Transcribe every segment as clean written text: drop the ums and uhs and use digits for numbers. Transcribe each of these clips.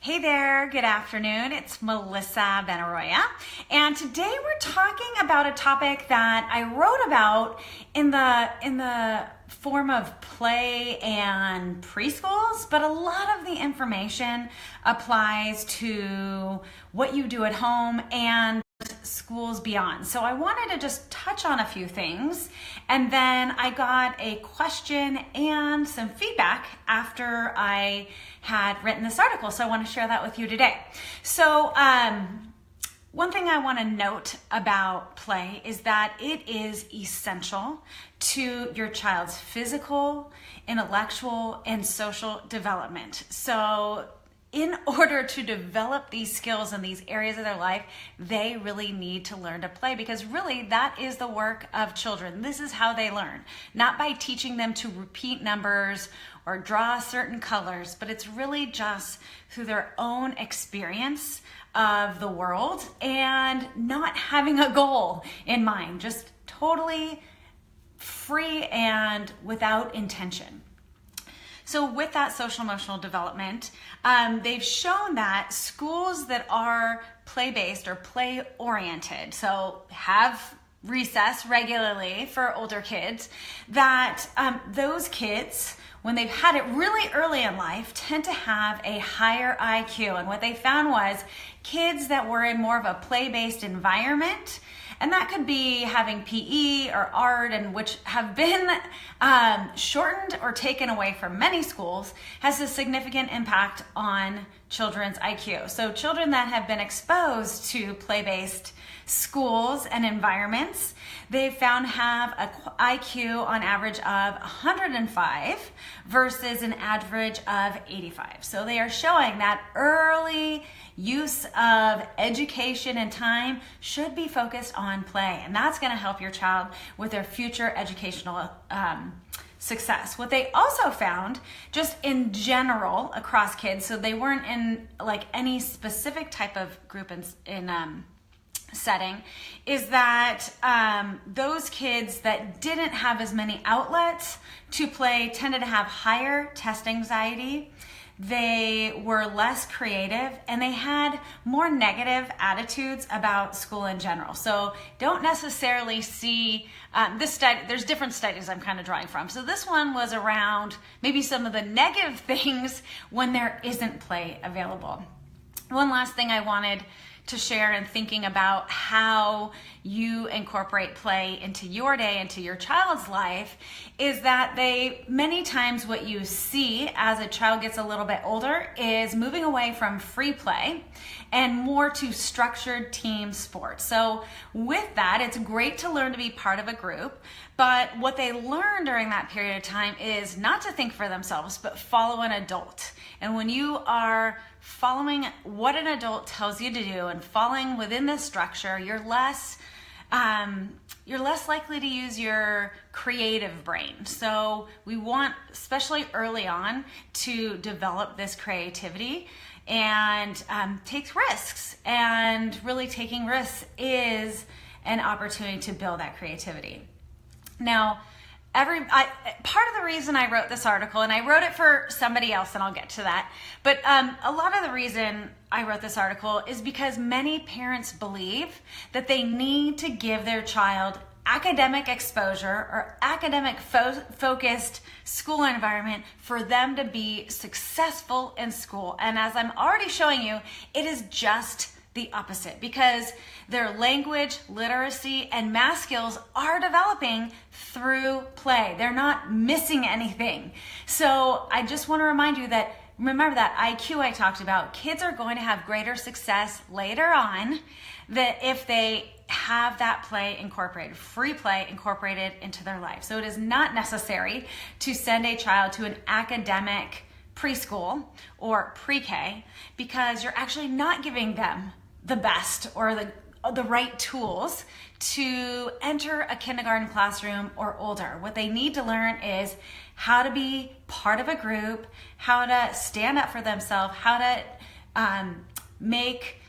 Hey there, good afternoon. It's Melissa Benaroya, and today we're talking about a topic that I wrote about in the form of play and preschools, but a lot of the information applies to what you do at home and schools beyond. So I wanted to just touch on a few things, and then I got a question and some feedback after I had written this article, so I want to share that with you today. So one thing I want to note about play is that it is essential to your child's physical, intellectual, and social development. So in order to develop these skills in these areas of their life, they really need to learn to play, because really that is the work of children. This is how they learn, not by teaching them to repeat numbers or draw certain colors, but it's really just through their own experience of the world and not having a goal in mind, just totally free and without intention. So with that social emotional development, they've shown that schools that are play-based or play-oriented, so have recess regularly for older kids, that those kids, when they've had it really early in life, tend to have a higher IQ. And what they found was kids that were in more of a play-based environment, and that could be having PE or art, and which have been shortened or taken away from many schools, has a significant impact on children's IQ. So children that have been exposed to play-based schools and environments, they've found have an IQ on average of 105 versus an average of 85. So they are showing that early use of education and time should be focused on play, and that's going to help your child with their future educational success. What they also found, just in general across kids, so they weren't in like any specific type of group in setting, is that those kids that didn't have as many outlets to play tended to have higher test anxiety. They were less creative, and they had more negative attitudes about school in general. So don't necessarily see this study. There's different studies I'm kind of drawing from. So this one was around maybe some of the negative things when there isn't play available. One last thing I wanted to share in thinking about how you incorporate play into your day, into your child's life, is that many times what you see as a child gets a little bit older is moving away from free play and more to structured team sports. So with that, it's great to learn to be part of a group, but what they learn during that period of time is not to think for themselves, but follow an adult. And when you are following what an adult tells you to do and falling within this structure, you're less likely to use your creative brain. So we want, especially early on, to develop this creativity and take risks. And really taking risks is an opportunity to build that creativity. Now, part of the reason I wrote this article, and I wrote it for somebody else, and I'll get to that, but a lot of the reason I wrote this article is because many parents believe that they need to give their child academic exposure or academic focused school environment for them to be successful in school. And as I'm already showing you, it is just the opposite, because their language, literacy, and math skills are developing through play. They're not missing anything. So I just want to remind you that, remember that IQ I talked about, kids are going to have greater success later on that if they have that play incorporated, free play incorporated into their life. So it is not necessary to send a child to an academic preschool or pre-K, because you're actually not giving them the best or the right tools to enter a kindergarten classroom or older. What they need to learn is how to be part of a group, how to stand up for themselves, how to make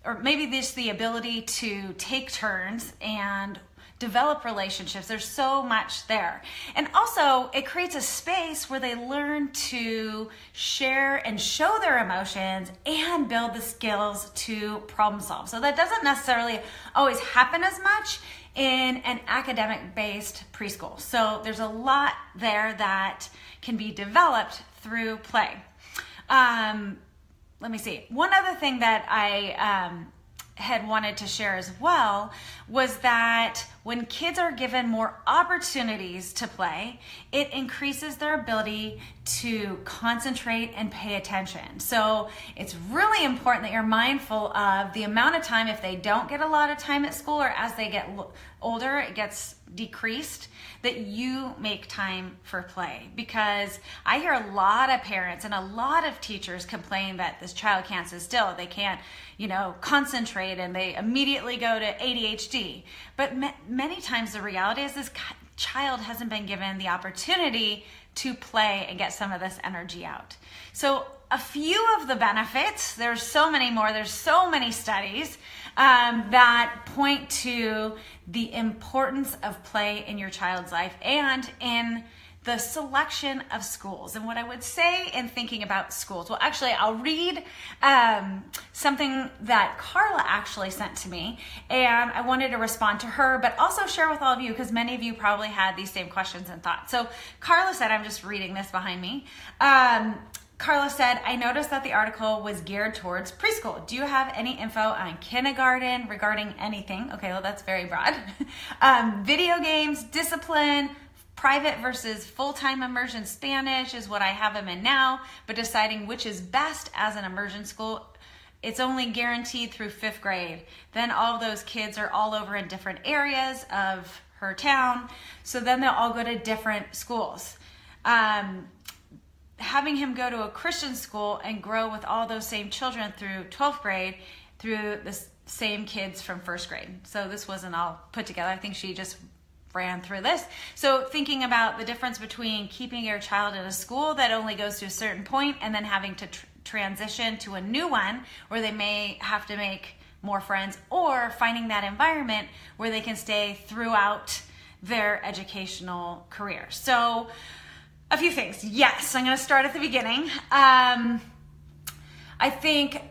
or maybe just the ability to take turns and develop relationships. There's so much there. And also, it creates a space where they learn to share and show their emotions and build the skills to problem solve. So that doesn't necessarily always happen as much in an academic-based preschool. So there's a lot there that can be developed through play. Let me see. One other thing that I had wanted to share as well was that when kids are given more opportunities to play, it increases their ability to concentrate and pay attention. So it's really important that you're mindful of the amount of time, if they don't get a lot of time at school or as they get older, it gets decreased, that you make time for play. Because I hear a lot of parents and a lot of teachers complain that this child can't sit still. They can't, concentrate, and they immediately go to ADHD. But many times the reality is this child hasn't been given the opportunity to play and get some of this energy out. So a few of the benefits, there's so many more, there's so many studies that point to the importance of play in your child's life and in the selection of schools. And what I would say in thinking about schools, well, actually, I'll read something that Carla actually sent to me, and I wanted to respond to her, but also share with all of you, because many of you probably had these same questions and thoughts. So Carla said, I'm just reading this behind me. Carla said, I noticed that the article was geared towards preschool. Do you have any info on kindergarten regarding anything? Okay, well, that's very broad. Video games, discipline, private versus full-time immersion Spanish is what I have them in now, but deciding which is best as an immersion school, it's only guaranteed through 5th grade. Then all of those kids are all over in different areas of her town, so then they'll all go to different schools. Having him go to a Christian school and grow with all those same children through 12th grade, through the same kids from 1st grade. So this wasn't all put together. I think she just ran through this. So thinking about the difference between keeping your child in a school that only goes to a certain point and then having to transition to a new one where they may have to make more friends, or finding that environment where they can stay throughout their educational career. So a few things. Yes, I'm going to start at the beginning. I think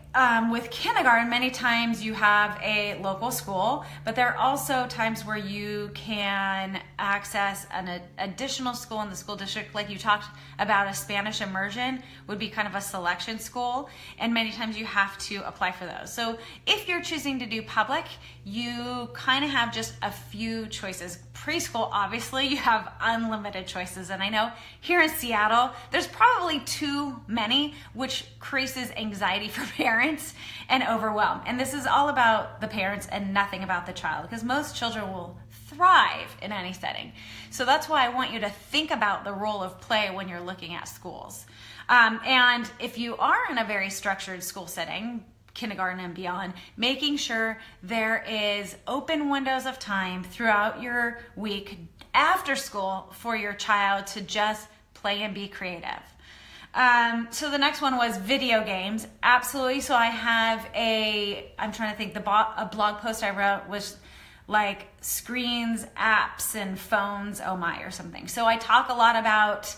with kindergarten, many times you have a local school, but there are also times where you can access an additional school in the school district. Like you talked about, a Spanish immersion would be kind of a selection school, and many times you have to apply for those. So if you're choosing to do public, you kind of have just a few choices. Preschool, obviously, you have unlimited choices, and I know here in Seattle, there's probably too many, which creates anxiety for parents and overwhelm. And this is all about the parents and nothing about the child, because most children will thrive in any setting. So that's why I want you to think about the role of play when you're looking at schools. And if you are in a very structured school setting, kindergarten and beyond, making sure there is open windows of time throughout your week after school for your child to just play and be creative. So the next one was video games. Absolutely. So I have I'm trying to think, a blog post I wrote was like screens, apps, and phones, oh my, or something. So I talk a lot about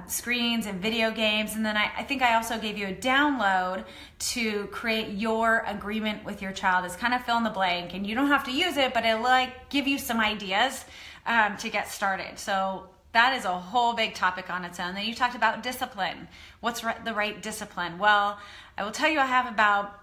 screens and video games, and then I think I also gave you a download to create your agreement with your child. It's kind of fill in the blank, and you don't have to use it, but it'll give you some ideas to get started. So that is a whole big topic on its own. Then you talked about discipline. What's the right discipline? Well, I will tell you I have about,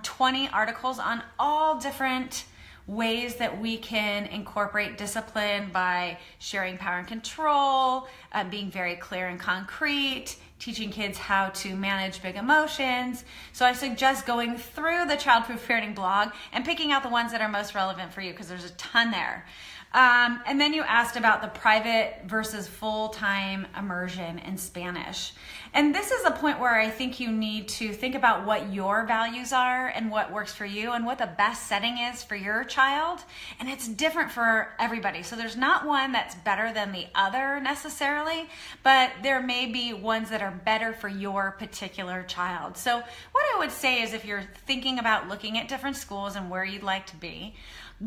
20 articles on all different ways that we can incorporate discipline by sharing power and control, being very clear and concrete, teaching kids how to manage big emotions. So I suggest going through the Childproof Parenting blog and picking out the ones that are most relevant for you, because there's a ton there. And then you asked about the private versus full-time immersion in Spanish. And this is a point where I think you need to think about what your values are and what works for you and what the best setting is for your child. And it's different for everybody. So there's not one that's better than the other necessarily, but there may be ones that are better for your particular child. So what I would say is, if you're thinking about looking at different schools and where you'd like to be,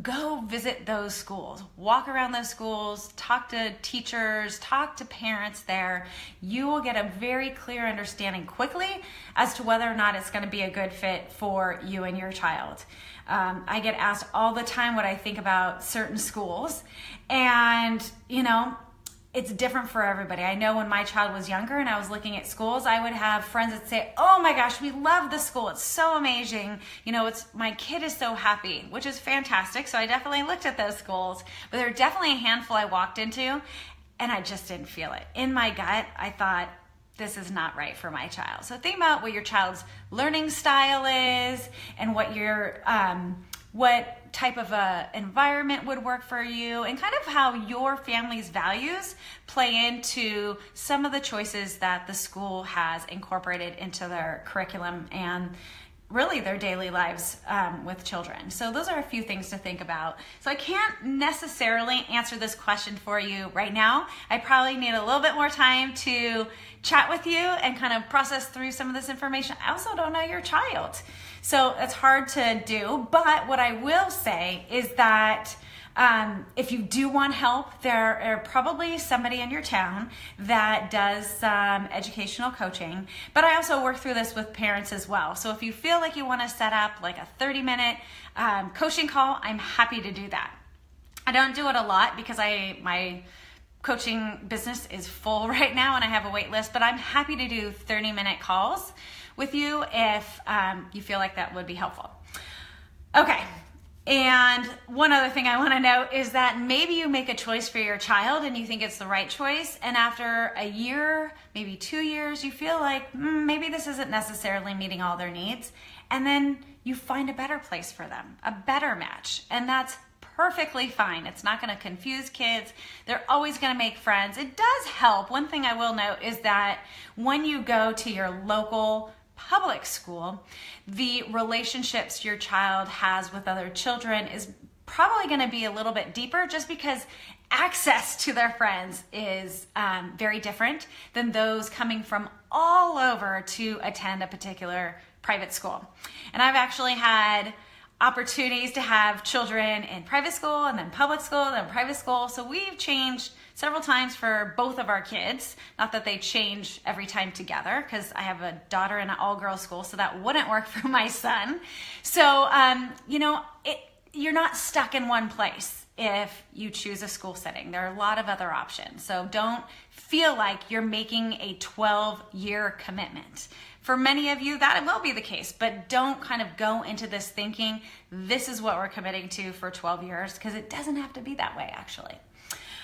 go visit those schools, walk around those schools, talk to teachers, talk to parents there. You will get a very clear understanding quickly as to whether or not it's going to be a good fit for you and your child. I get asked all the time what I think about certain schools, and it's different for everybody. I know when my child was younger and I was looking at schools, I would have friends that say, oh my gosh, we love this school. It's so amazing. My kid is so happy, which is fantastic. So I definitely looked at those schools, but there were definitely a handful I walked into and I just didn't feel it. In my gut, I thought, this is not right for my child. So think about what your child's learning style is and what type of a environment would work for you, and kind of how your family's values play into some of the choices that the school has incorporated into their curriculum and really their daily lives with children. So those are a few things to think about. So I can't necessarily answer this question for you right now. I probably need a little bit more time to chat with you and kind of process through some of this information. I also don't know your child, so it's hard to do. But what I will say is that if you do want help, there are probably somebody in your town that does some educational coaching, but I also work through this with parents as well. So if you feel like you want to set up like a 30-minute coaching call, I'm happy to do that. I don't do it a lot because my coaching business is full right now and I have a wait list, but I'm happy to do 30-minute calls with you if you feel like that would be helpful. Okay. And one other thing I want to note is that maybe you make a choice for your child and you think it's the right choice, and after a year, maybe 2 years, you feel like maybe this isn't necessarily meeting all their needs, and then you find a better place for them, a better match, and that's perfectly fine. It's not going to confuse kids. They're always going to make friends. It does help. One thing I will note is that when you go to your local public school, the relationships your child has with other children is probably going to be a little bit deeper, just because access to their friends is very different than those coming from all over to attend a particular private school. And I've actually had opportunities to have children in private school and then public school and then private school. So we've changed several times for both of our kids. Not that they change every time together, because I have a daughter in an all-girls school, so that wouldn't work for my son. So, you're not stuck in one place if you choose a school setting. There are a lot of other options. So don't feel like you're making a 12-year commitment. For many of you, that will be the case, but don't kind of go into this thinking, this is what we're committing to for 12 years, because it doesn't have to be that way, actually.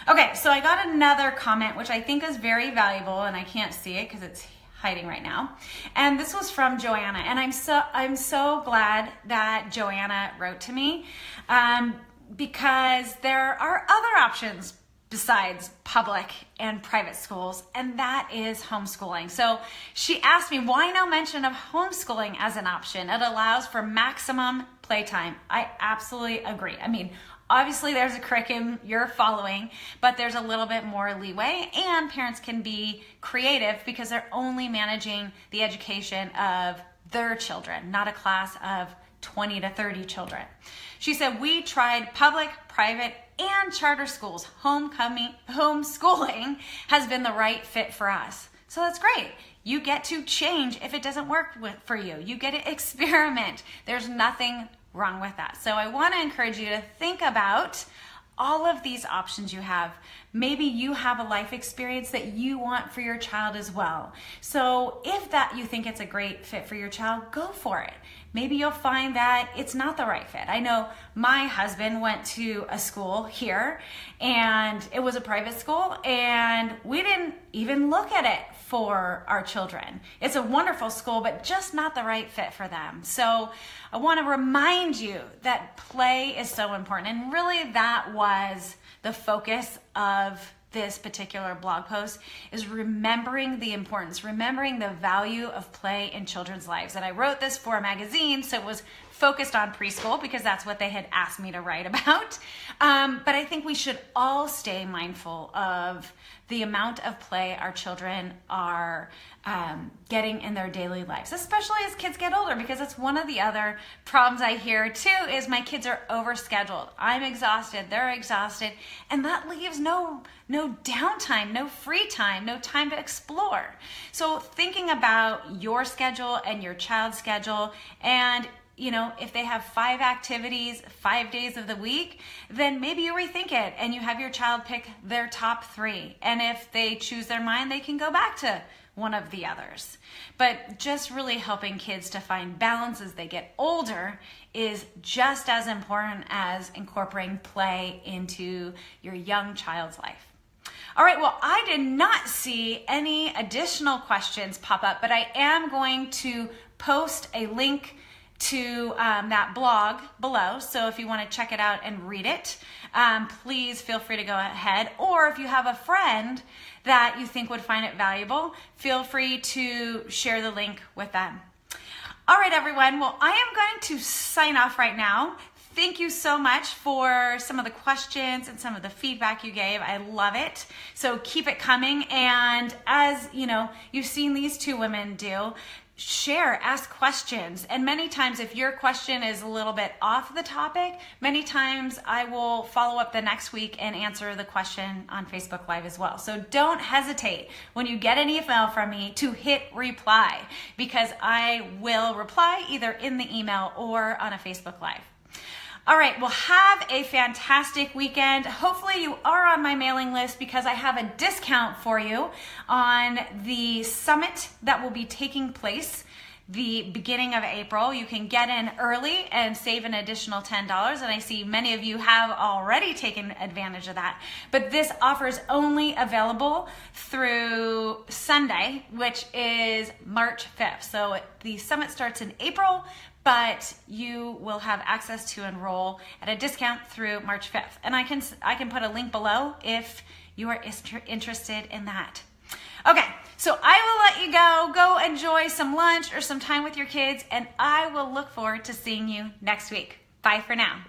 Okay, so I got another comment, which I think is very valuable, and I can't see it because it's hiding right now. And this was from Joanna, and I'm so glad that Joanna wrote to me, because there are other options besides public and private schools, and that is homeschooling. So she asked me, why no mention of homeschooling as an option? It allows for maximum playtime. I absolutely agree. I mean, obviously there's a curriculum you're following, but there's a little bit more leeway, and parents can be creative because they're only managing the education of their children, not a class of 20 to 30 children. She said, we tried public, private, and charter schools. Homeschooling has been the right fit for us. So that's great. You get to change if it doesn't work for you. You get to experiment. There's nothing wrong with that. So I want to encourage you to think about all of these options you have. Maybe you have a life experience that you want for your child as well. So if that you think it's a great fit for your child, go for it. Maybe you'll find that it's not the right fit. I know my husband went to a school here, and it was a private school, and we didn't even look at it for our children. It's a wonderful school, but just not the right fit for them. So I want to remind you that play is so important, and really that was the focus of this particular blog post, is remembering the importance, remembering the value of play in children's lives. And I wrote this for a magazine, so it was focused on preschool because that's what they had asked me to write about. But I think we should all stay mindful of the amount of play our children are getting in their daily lives, especially as kids get older, because it's one of the other problems I hear too is my kids are overscheduled. I'm exhausted, they're exhausted, and that leaves no downtime, no free time, no time to explore. So thinking about your schedule and your child's schedule, and if they have 5 activities, 5 days of the week, then maybe you rethink it and you have your child pick their top 3. And if they choose their mind, they can go back to one of the others. But just really helping kids to find balance as they get older is just as important as incorporating play into your young child's life. All right, well, I did not see any additional questions pop up, but I am going to post a link to that blog below. So if you want to check it out and read it, please feel free to go ahead. Or if you have a friend that you think would find it valuable, feel free to share the link with them. All right, everyone. Well, I am going to sign off right now. Thank you so much for some of the questions and some of the feedback you gave. I love it. So keep it coming. And as you've seen these 2 women do, share, ask questions. And many times if your question is a little bit off the topic, many times I will follow up the next week and answer the question on Facebook Live as well. So don't hesitate when you get an email from me to hit reply, because I will reply either in the email or on a Facebook Live. All right, well, have a fantastic weekend. Hopefully you are on my mailing list, because I have a discount for you on the summit that will be taking place the beginning of April. You can get in early and save an additional $10, and I see many of you have already taken advantage of that. But this offer is only available through Sunday, which is March 5th. So the summit starts in April, but you will have access to enroll at a discount through March 5th. And I can put a link below if you are interested in that. Okay, so I will let you go. Go enjoy some lunch or some time with your kids, and I will look forward to seeing you next week. Bye for now.